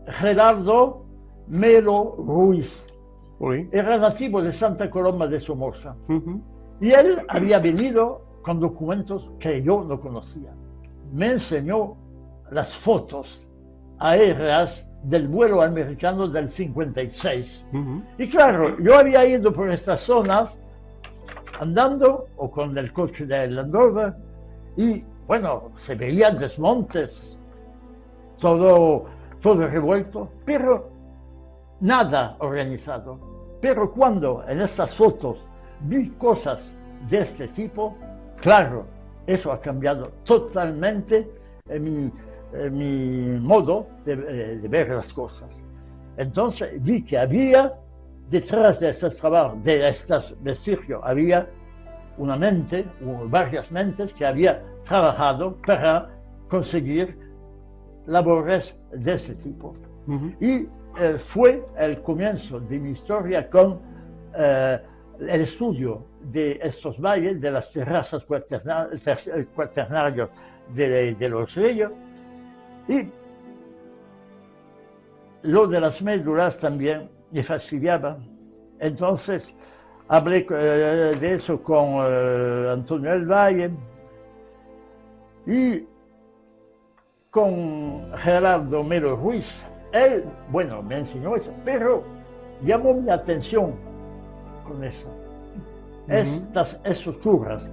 Gerardo Melo Ruiz. Era nativo de Santa Coloma de Somoza. Y él había venido con documentos que yo no conocía. Me enseñó las fotos aéreas del vuelo americano del 56. Y claro, yo había ido por estas zonas andando o con el coche de Land Rover y bueno, se veían desmontes, todo revuelto, pero nada organizado. Pero cuando en estas fotos vi cosas de este tipo, claro, eso ha cambiado totalmente mi modo de ver las cosas. Entonces vi que había, detrás de estos trabajos, de estos vestigios, había una mente, varias mentes que había trabajado para conseguir labores de ese tipo. Y fue el comienzo de mi historia con el estudio de estos valles, de las terrazas cuaternarios de los ríos, y lo de las médulas también me fastidiaba. Entonces hablé de eso con Antonio del Valle y con Gerardo Melo Ruiz. Él, bueno, me enseñó eso, pero llamó mi atención con eso. Estas estructuras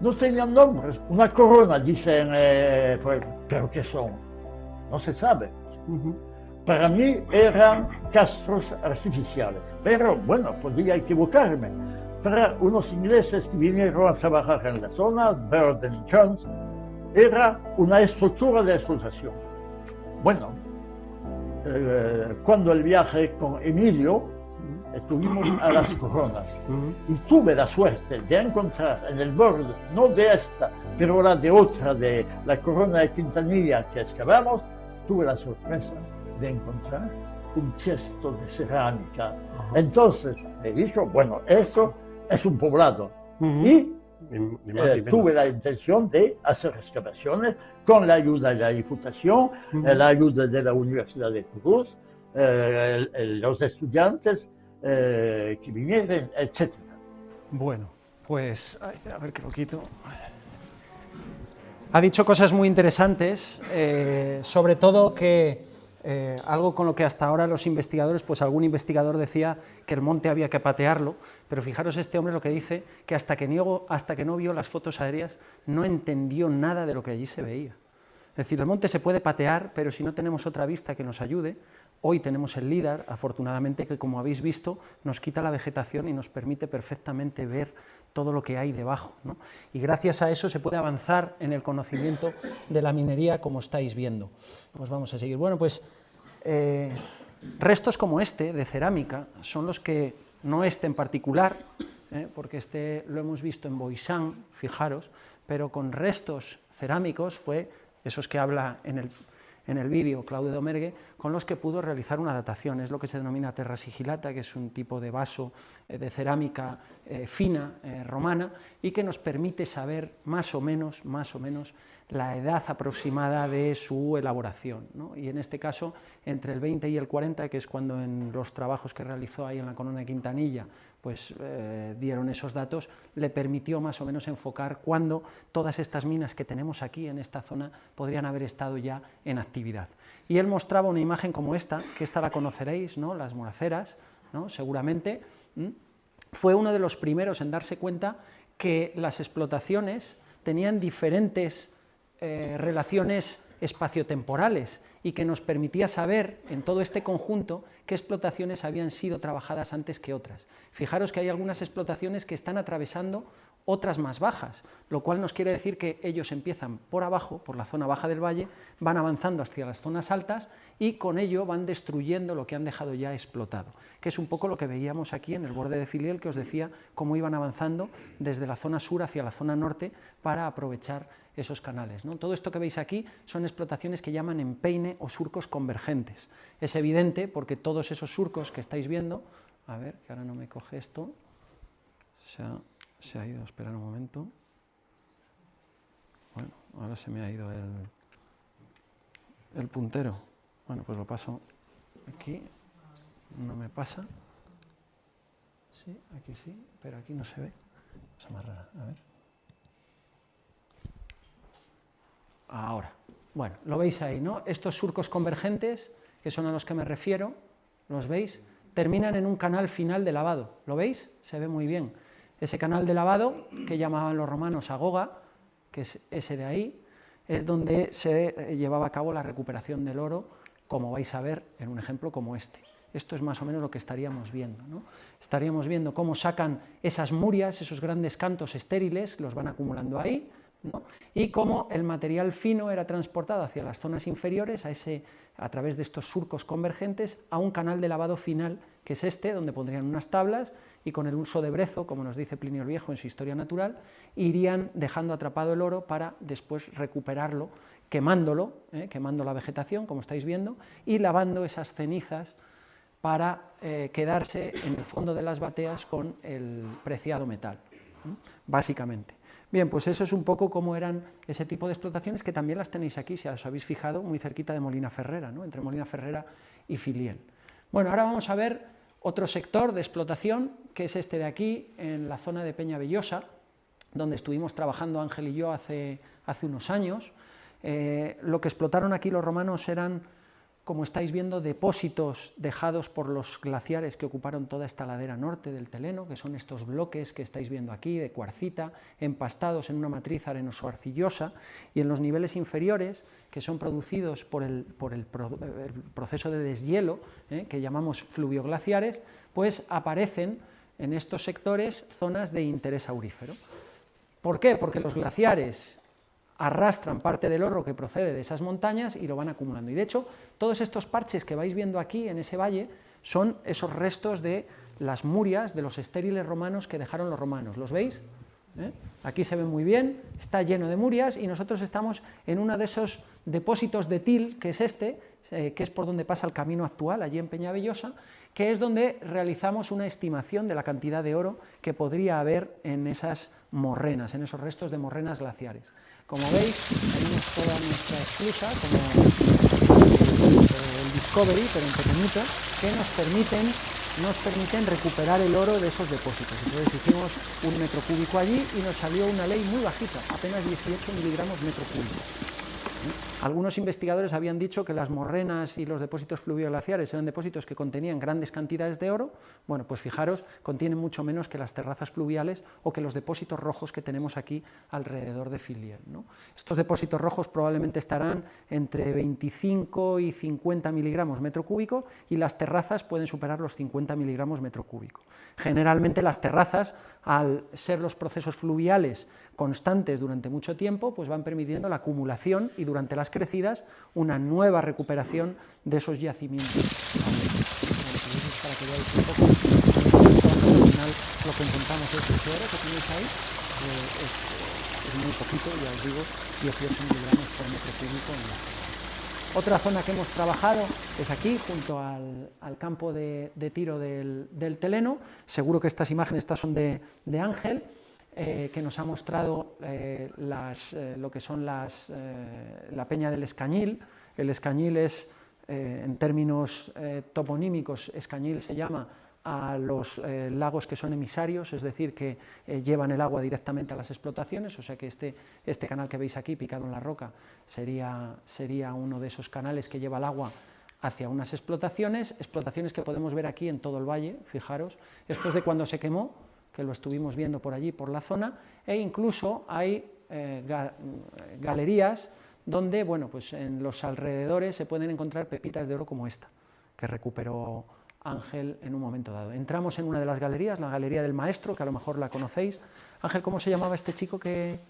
no tenían nombres. Una corona, dicen, pero ¿qué son? No se sabe. Para mí eran castros artificiales, pero bueno, podía equivocarme. Para unos ingleses que vinieron a trabajar en la zona, Burden y Jones, era una estructura de explotación. Bueno, cuando el viaje con Emilio, estuvimos a las coronas y tuve la suerte de encontrar en el borde, no de esta, pero la de otra, de la corona de Quintanilla que excavamos, tuve la sorpresa de encontrar un cesto de cerámica. Entonces he dicho, bueno, eso es un poblado. Y tuve la intención de hacer excavaciones con la ayuda de la Diputación, la ayuda de la Universidad de Toulouse, los estudiantes que vinieron, etc. Bueno, pues a ver que lo quito. Ha dicho cosas muy interesantes, sobre todo que algo con lo que hasta ahora los investigadores, pues algún investigador decía que el monte había que patearlo, pero fijaros este hombre lo que dice, que hasta que no vio las fotos aéreas no entendió nada de lo que allí se veía. Es decir, el monte se puede patear, pero si no tenemos otra vista que nos ayude, hoy tenemos el LIDAR, afortunadamente, que como habéis visto, nos quita la vegetación y nos permite perfectamente ver todo lo que hay debajo, ¿no? Y gracias a eso se puede avanzar en el conocimiento de la minería, como estáis viendo. Pues vamos a seguir. Bueno, pues restos como este, de cerámica, son los que, no este en particular, porque este lo hemos visto en Boixán, fijaros, pero con restos cerámicos fue esos que habla en el vídeo Claude Domergue, con los que pudo realizar una datación. Es lo que se denomina terra sigillata, que es un tipo de vaso de cerámica fina, romana, y que nos permite saber más o menos la edad aproximada de su elaboración, ¿no? Y en este caso, entre el 20 y el 40, que es cuando en los trabajos que realizó ahí en la Corona de Quintanilla, pues dieron esos datos, le permitió más o menos enfocar cuándo todas estas minas que tenemos aquí en esta zona podrían haber estado ya en actividad. Y él mostraba una imagen como esta, que esta la conoceréis, ¿no? Las moraceras, ¿no? Seguramente, fue uno de los primeros en darse cuenta que las explotaciones tenían diferentes relaciones espaciotemporales y que nos permitía saber en todo este conjunto qué explotaciones habían sido trabajadas antes que otras. Fijaros que hay algunas explotaciones que están atravesando otras más bajas, lo cual nos quiere decir que ellos empiezan por abajo, por la zona baja del valle, van avanzando hacia las zonas altas y con ello van destruyendo lo que han dejado ya explotado, que es un poco lo que veíamos aquí en el borde de Filiel, que os decía cómo iban avanzando desde la zona sur hacia la zona norte para aprovechar esos canales, ¿no? Todo esto que veis aquí son explotaciones que llaman empeine o surcos convergentes. Es evidente porque todos esos surcos que estáis viendo, a ver, que ahora no me coge esto, se ha ido, esperad un momento, bueno, ahora se me ha ido el puntero, bueno, pues lo paso aquí, no me pasa, sí, aquí sí, pero aquí no se ve, cosa más rara, a ver. Ahora, bueno, lo veis ahí, ¿no? Estos surcos convergentes, que son a los que me refiero, ¿los veis? Terminan en un canal final de lavado, ¿lo veis? Se ve muy bien. Ese canal de lavado, que llamaban los romanos agoga, que es ese de ahí, es donde se llevaba a cabo la recuperación del oro, como vais a ver en un ejemplo como este. Esto es más o menos lo que estaríamos viendo, ¿no? Estaríamos viendo cómo sacan esas murias, esos grandes cantos estériles, los van acumulando ahí, ¿no? Y cómo el material fino era transportado hacia las zonas inferiores, a través de estos surcos convergentes, a un canal de lavado final, que es este, donde pondrían unas tablas y con el uso de brezo, como nos dice Plinio el Viejo en su Historia Natural, irían dejando atrapado el oro para después recuperarlo, quemándolo, quemando la vegetación, como estáis viendo, y lavando esas cenizas para quedarse en el fondo de las bateas con el preciado metal, básicamente. Bien, pues eso es un poco cómo eran ese tipo de explotaciones, que también las tenéis aquí, si os habéis fijado, muy cerquita de Molina Ferrera, ¿no? Entre Molina Ferrera y Filiel. Bueno, ahora vamos a ver otro sector de explotación, que es este de aquí, en la zona de Peñavellosa, donde estuvimos trabajando Ángel y yo hace unos años. Lo que explotaron aquí los romanos eran, como estáis viendo, depósitos dejados por los glaciares que ocuparon toda esta ladera norte del Teleno, que son estos bloques que estáis viendo aquí, de cuarcita, empastados en una matriz arenoso-arcillosa, y en los niveles inferiores, que son producidos por el proceso de deshielo, que llamamos fluvioglaciares, pues aparecen en estos sectores zonas de interés aurífero. ¿Por qué? Porque los glaciares arrastran parte del oro que procede de esas montañas y lo van acumulando. Y de hecho, todos estos parches que vais viendo aquí en ese valle son esos restos de las murias, de los estériles romanos que dejaron los romanos. ¿Los veis? Aquí se ve muy bien, está lleno de murias y nosotros estamos en uno de esos depósitos de til, que es este, que es por donde pasa el camino actual, allí en Peñavellosa, que es donde realizamos una estimación de la cantidad de oro que podría haber en esas morrenas, en esos restos de morrenas glaciares. Como veis, tenemos toda nuestra esclusa, como el Discovery, pero en pequeñito, que nos permiten recuperar el oro de esos depósitos. Entonces hicimos 1 metro cúbico allí y nos salió una ley muy bajita, apenas 18 miligramos metro cúbico. Algunos investigadores habían dicho que las morrenas y los depósitos fluvioglaciares eran depósitos que contenían grandes cantidades de oro. Bueno, pues fijaros, contienen mucho menos que las terrazas fluviales o que los depósitos rojos que tenemos aquí alrededor de Filiel, ¿no? Estos depósitos rojos probablemente estarán entre 25 y 50 miligramos metro cúbico y las terrazas pueden superar los 50 miligramos metro cúbico. Generalmente las terrazas, al ser los procesos fluviales constantes durante mucho tiempo, pues van permitiendo la acumulación y durante las crecidas una nueva recuperación de esos yacimientos. Para que veáis un poco, al final lo que encontramos es ese oro que tenéis ahí, es muy poquito, ya os digo, 18 miligramos por metro cúbico. Otra zona que hemos trabajado es aquí, junto al campo de tiro del Teleno. Seguro que estas imágenes son de Ángel, que nos ha mostrado lo que son la peña del Escañil. El Escañil es, en términos toponímicos, Escañil se llama a los lagos que son emisarios, es decir, que llevan el agua directamente a las explotaciones, o sea que este canal que veis aquí, picado en la roca, sería uno de esos canales que lleva el agua hacia unas explotaciones que podemos ver aquí en todo el valle, fijaros, esto es de cuando se quemó, que lo estuvimos viendo por allí, por la zona, e incluso hay galerías donde, bueno, pues en los alrededores se pueden encontrar pepitas de oro como esta, que recuperó Ángel en un momento dado. Entramos en una de las galerías, la Galería del Maestro, que a lo mejor la conocéis. Ángel, ¿cómo se llamaba este chico que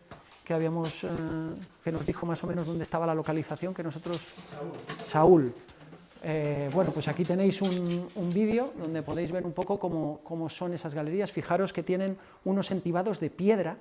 nos dijo más o menos dónde estaba la localización? Que nosotros... Saúl. Bueno, pues aquí tenéis un vídeo donde podéis ver un poco cómo son esas galerías. Fijaros que tienen unos entibados de piedra,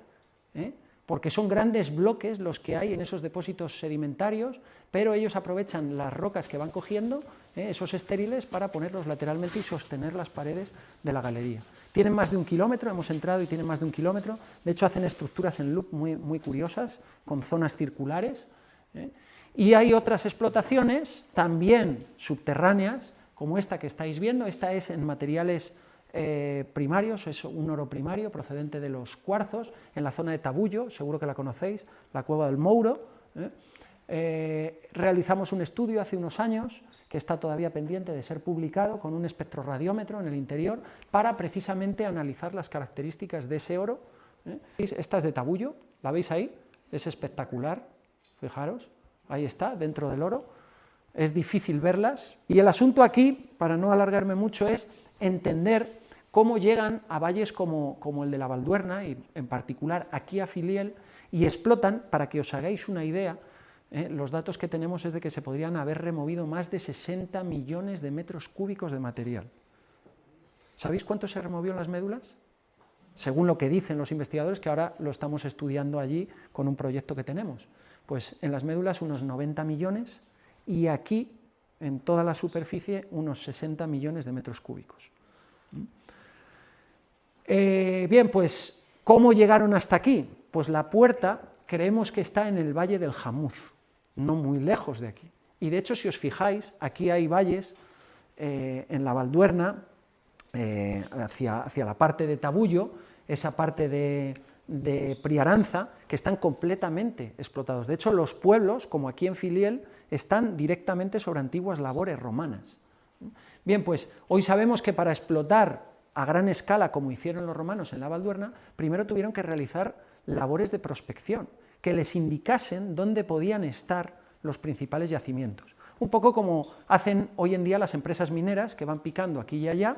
porque son grandes bloques los que hay en esos depósitos sedimentarios, pero ellos aprovechan las rocas que van cogiendo, esos estériles, para ponerlos lateralmente y sostener las paredes de la galería. Tienen más de 1 kilómetro, hemos entrado y tienen más de 1 kilómetro, de hecho hacen estructuras en loop muy curiosas, con zonas circulares, y hay otras explotaciones, también subterráneas, como esta que estáis viendo. Esta es en materiales primarios, es un oro primario procedente de los cuarzos, en la zona de Tabullo, seguro que la conocéis, la cueva del Mouro. Realizamos un estudio hace unos años, que está todavía pendiente de ser publicado, con un espectroradiómetro en el interior, para precisamente analizar las características de ese oro. Esta es de Tabullo, ¿la veis ahí? Es espectacular, fijaros, ahí está, dentro del oro, es difícil verlas, y el asunto aquí, para no alargarme mucho, es entender cómo llegan a valles como el de la Valduerna, y en particular aquí a Filiel, y explotan, para que os hagáis una idea, los datos que tenemos es de que se podrían haber removido más de 60 millones de metros cúbicos de material. ¿Sabéis cuánto se removió en las médulas? Según lo que dicen los investigadores, que ahora lo estamos estudiando allí con un proyecto que tenemos. Pues en las médulas unos 90 millones y aquí, en toda la superficie, unos 60 millones de metros cúbicos. Bien, pues, ¿cómo llegaron hasta aquí? Pues la puerta creemos que está en el Valle del Jamuz, no muy lejos de aquí. Y de hecho, si os fijáis, aquí hay valles en la Valduerna, hacia la parte de Tabullo, esa parte de Priaranza, que están completamente explotados. De hecho, los pueblos, como aquí en Filiel, están directamente sobre antiguas labores romanas. Bien, pues hoy sabemos que para explotar a gran escala, como hicieron los romanos en la Valduerna, primero tuvieron que realizar labores de prospección, que les indicasen dónde podían estar los principales yacimientos. Un poco como hacen hoy en día las empresas mineras, que van picando aquí y allá,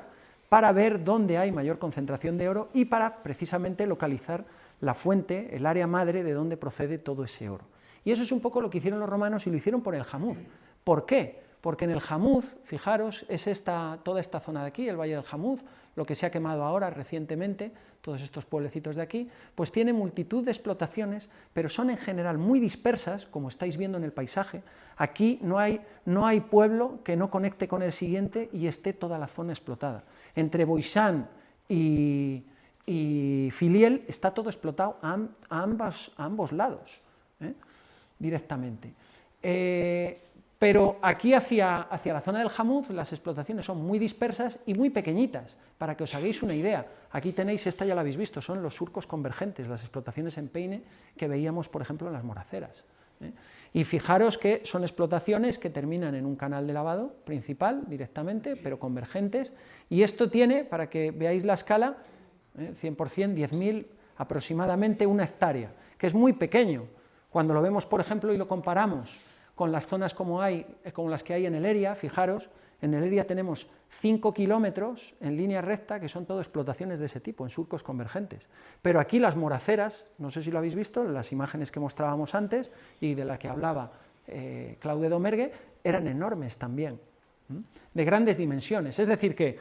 para ver dónde hay mayor concentración de oro y para precisamente localizar la fuente, el área madre de donde procede todo ese oro. Y eso es un poco lo que hicieron los romanos, y lo hicieron por el Jamuz. ¿Por qué? Porque en el Jamuz, fijaros, es toda esta zona de aquí, el Valle del Jamuz, lo que se ha quemado ahora recientemente, todos estos pueblecitos de aquí, pues tiene multitud de explotaciones, pero son en general muy dispersas, como estáis viendo en el paisaje. Aquí no hay pueblo que no conecte con el siguiente y esté toda la zona explotada. Entre Boixán y Filiel está todo explotado a ambos lados, directamente. Pero aquí hacia la zona del Jamuz las explotaciones son muy dispersas y muy pequeñitas, para que os hagáis una idea. Aquí tenéis, esta ya la habéis visto, son los surcos convergentes, las explotaciones en peine que veíamos, por ejemplo, en las Moraceras. Y fijaros que son explotaciones que terminan en un canal de lavado principal directamente, pero convergentes, y esto tiene, para que veáis la escala, 100%, 10.000, aproximadamente 1 hectárea, que es muy pequeño. Cuando lo vemos, por ejemplo, y lo comparamos con las zonas como las que hay en el Heria, fijaros, en el Heria tenemos 5 kilómetros en línea recta, que son todo explotaciones de ese tipo, en surcos convergentes. Pero aquí las Moraceras, no sé si lo habéis visto, en las imágenes que mostrábamos antes, y de la que hablaba Claude Domergue, eran enormes también, de grandes dimensiones. Es decir, que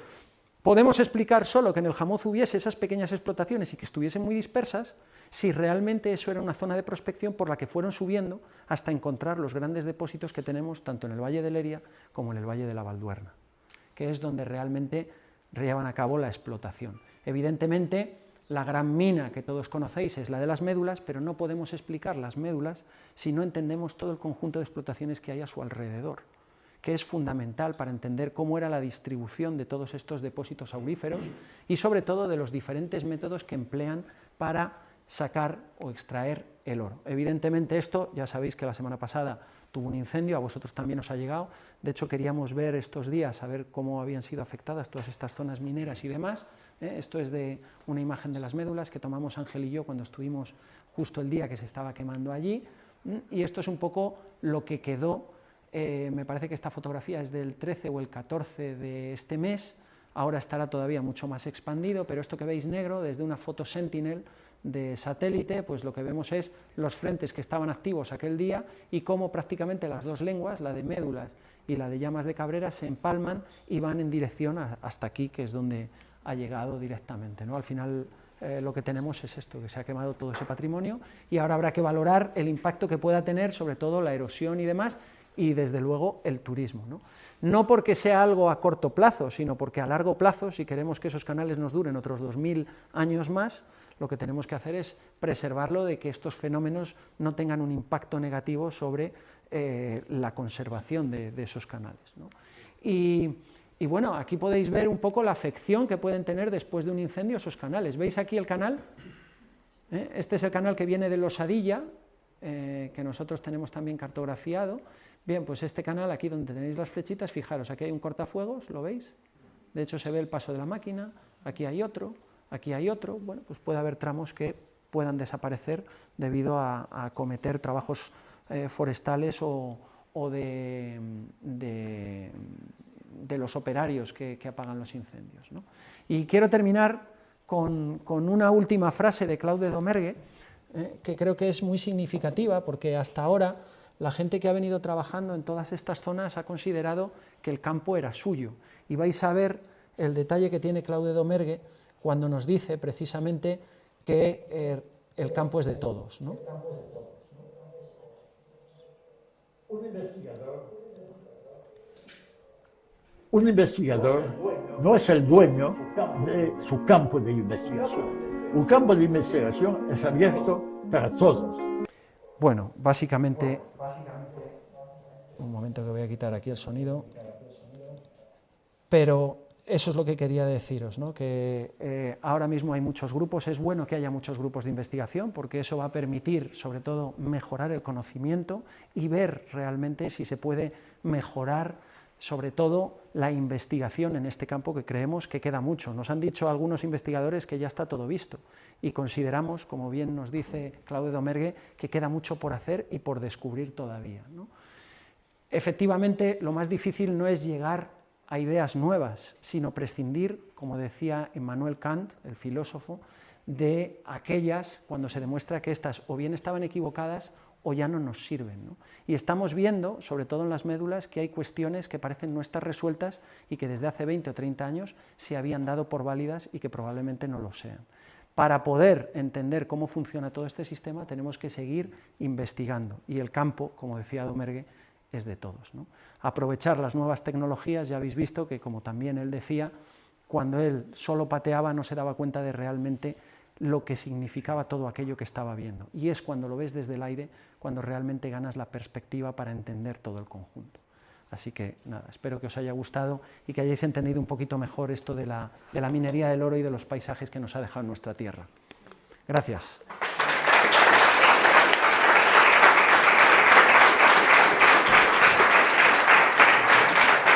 podemos explicar solo que en el Jamuz hubiese esas pequeñas explotaciones y que estuviesen muy dispersas, si realmente eso era una zona de prospección por la que fueron subiendo hasta encontrar los grandes depósitos que tenemos tanto en el Valle del Heria como en el Valle de la Valduerna, que es donde realmente llevan a cabo la explotación. Evidentemente, la gran mina que todos conocéis es la de las médulas, pero no podemos explicar las médulas si no entendemos todo el conjunto de explotaciones que hay a su alrededor, que es fundamental para entender cómo era la distribución de todos estos depósitos auríferos y sobre todo de los diferentes métodos que emplean para sacar o extraer el oro. Evidentemente esto, ya sabéis que la semana pasada tuvo un incendio, a vosotros también os ha llegado. De hecho, queríamos ver estos días, a ver cómo habían sido afectadas todas estas zonas mineras y demás. Esto es de una imagen de las médulas que tomamos Ángel y yo cuando estuvimos justo el día que se estaba quemando allí, y esto es un poco lo que quedó. Me parece que esta fotografía es del 13 o el 14 de este mes, ahora estará todavía mucho más expandido, pero esto que veis negro, desde una foto Sentinel de satélite, pues lo que vemos es los frentes que estaban activos aquel día y cómo prácticamente las dos lenguas, la de médulas y la de llamas de Cabrera, se empalman y van en dirección hasta aquí, que es donde ha llegado directamente, ¿no? Al final lo que tenemos es esto, que se ha quemado todo ese patrimonio y ahora habrá que valorar el impacto que pueda tener, sobre todo la erosión y demás, y desde luego el turismo, ¿no? No porque sea algo a corto plazo, sino porque a largo plazo, si queremos que esos canales nos duren otros 2000 años más, lo que tenemos que hacer es preservarlo de que estos fenómenos no tengan un impacto negativo sobre la conservación de esos canales, ¿no? Y bueno, aquí podéis ver un poco la afección que pueden tener después de un incendio esos canales. ¿Veis aquí el canal? Este es el canal que viene de Losadilla, que nosotros tenemos también cartografiado. Bien, pues este canal aquí donde tenéis las flechitas, fijaros, aquí hay un cortafuegos, ¿lo veis? De hecho se ve el paso de la máquina, aquí hay otro, bueno, pues puede haber tramos que puedan desaparecer debido a cometer trabajos forestales o de los operarios que apagan los incendios, ¿no? Y quiero terminar con una última frase de Claude Domergue, que creo que es muy significativa, porque hasta ahora la gente que ha venido trabajando en todas estas zonas ha considerado que el campo era suyo, y vais a ver el detalle que tiene Claude Domergue cuando nos dice precisamente que el campo es de todos, ¿no? Un investigador no es el dueño de su campo de investigación. Un campo de investigación es abierto para todos. Bueno, básicamente, un momento que voy a quitar aquí el sonido, pero eso es lo que quería deciros, ¿no? Que ahora mismo hay muchos grupos, es bueno que haya muchos grupos de investigación, porque eso va a permitir, sobre todo, mejorar el conocimiento y ver realmente si se puede mejorar, sobre todo, la investigación en este campo, que creemos que queda mucho. Nos han dicho algunos investigadores que ya está todo visto, y consideramos, como bien nos dice Claude Domergue, que queda mucho por hacer y por descubrir todavía, ¿no? Efectivamente, lo más difícil no es llegar a ideas nuevas, sino prescindir, como decía Immanuel Kant, el filósofo, de aquellas cuando se demuestra que éstas o bien estaban equivocadas o ya no nos sirven, ¿no? Y estamos viendo, sobre todo en las médulas, que hay cuestiones que parecen no estar resueltas y que desde hace 20 o 30 años se habían dado por válidas y que probablemente no lo sean. Para poder entender cómo funciona todo este sistema tenemos que seguir investigando, y el campo, como decía Domergue, es de todos, ¿no? Aprovechar las nuevas tecnologías. Ya habéis visto que, como también él decía, cuando él solo pateaba no se daba cuenta de realmente lo que significaba todo aquello que estaba viendo, y es cuando lo ves desde el aire cuando realmente ganas la perspectiva para entender todo el conjunto. Así que nada, espero que os haya gustado y que hayáis entendido un poquito mejor esto de la minería del oro y de los paisajes que nos ha dejado nuestra tierra. Gracias.